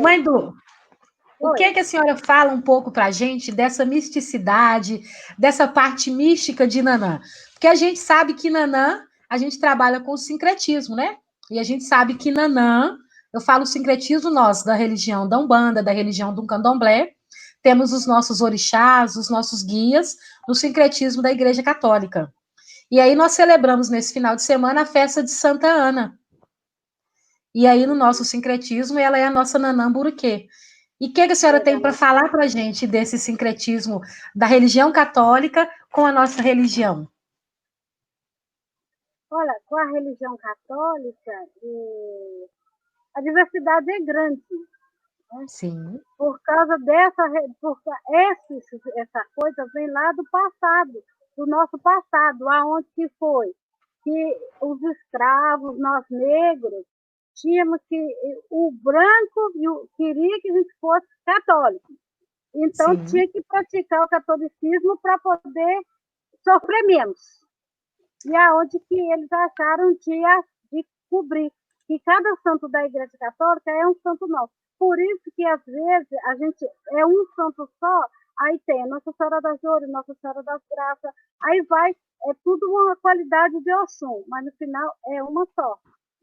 Mãe Du, o Oi. que a senhora fala um pouco para a gente dessa misticidade, dessa parte mística de Nanã? Porque a gente sabe que Nanã, a gente trabalha com o sincretismo, né? E a gente sabe que Nanã, eu falo sincretismo nosso, da religião da Umbanda, da religião do Candomblé, temos os nossos orixás, os nossos guias, no sincretismo da Igreja Católica. E aí nós celebramos nesse final de semana a festa de Santa Ana. E aí no nosso sincretismo, ela é a nossa Nanã Buruquê. E o que a senhora tem para falar para a gente desse sincretismo da religião católica com a nossa religião? Olha, com a religião católica, a diversidade é grande, né? Sim. Por causa porque essa coisa vem lá do passado, do nosso passado, aonde que foi? Que os escravos, nós negros, tínhamos que, o branco queria que a gente fosse católico. Então, Sim. tinha que praticar o catolicismo para poder sofrer menos. E aonde que eles acharam de cobrir. Que cada santo da Igreja Católica é um santo nosso. Por isso que, às vezes, a gente é um santo só, aí tem a Nossa Senhora das Dores, Nossa Senhora das Graças, aí vai, é tudo uma qualidade de Oxum, mas no final é uma só.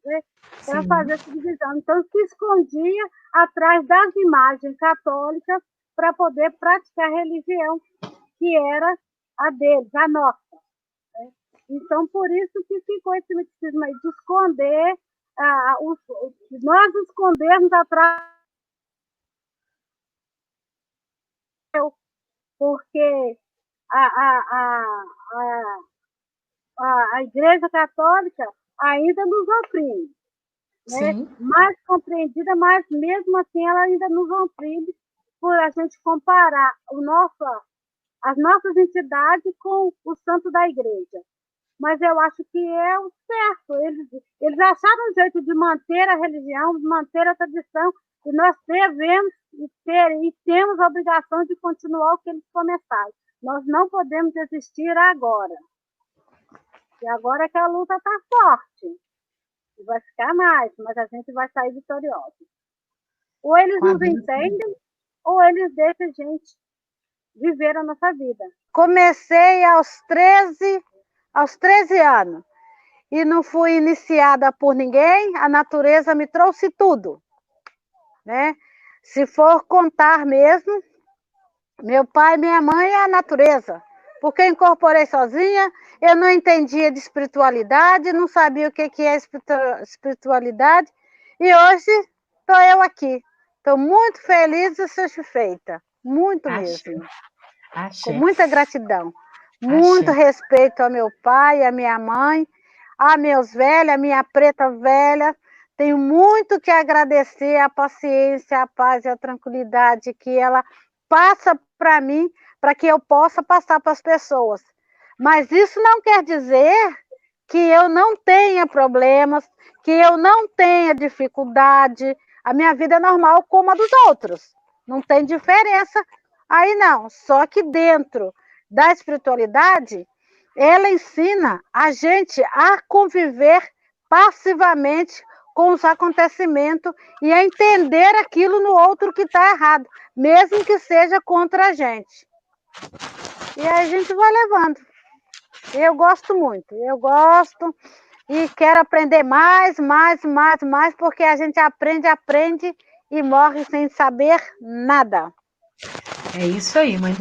Né? Para fazer essa divisão. Então, se escondia atrás das imagens católicas para poder praticar a religião que era a deles, a nossa. Então, por isso que ficou esse misticismo aí, de esconder, nós escondermos atrás, porque a, a, a, a Igreja Católica ainda nos oprime, né? Sim. Mais compreendida, mas mesmo assim ela ainda nos oprime por a gente comparar as nossas entidades com o santo da Igreja. Mas eu acho que é o certo. Eles acharam um jeito de manter a religião, de manter a tradição, e nós devemos e temos a obrigação de continuar o que eles começaram. Nós não podemos desistir agora. E agora que a luta está forte. E vai ficar mais, mas a gente vai sair vitoriosa. Ou eles nos entendem, ou eles deixam a gente viver a nossa vida. Comecei aos 13 anos e não fui iniciada por ninguém, a natureza me trouxe tudo, né? Se for contar mesmo, meu pai e minha mãe é a natureza, porque eu incorporei sozinha, eu não entendia de espiritualidade, não sabia o que é espiritualidade, e hoje estou eu aqui. Estou muito feliz e satisfeita, muito mesmo. Com muita gratidão, muito respeito ao meu pai, à minha mãe, a meus velhos, a minha preta velha. Tenho muito que agradecer a paciência, a paz e a tranquilidade que ela passa para mim, para que eu possa passar para as pessoas. Mas isso não quer dizer que eu não tenha problemas, que eu não tenha dificuldade. A minha vida é normal como a dos outros. Não tem diferença aí não. Só que dentro da espiritualidade, ela ensina a gente a conviver passivamente com os acontecimentos e a entender aquilo no outro que está errado, mesmo que seja contra a gente. E aí a gente vai levando. Eu gosto muito, eu gosto e quero aprender mais, porque a gente aprende e morre sem saber nada. É isso aí, mãe Du.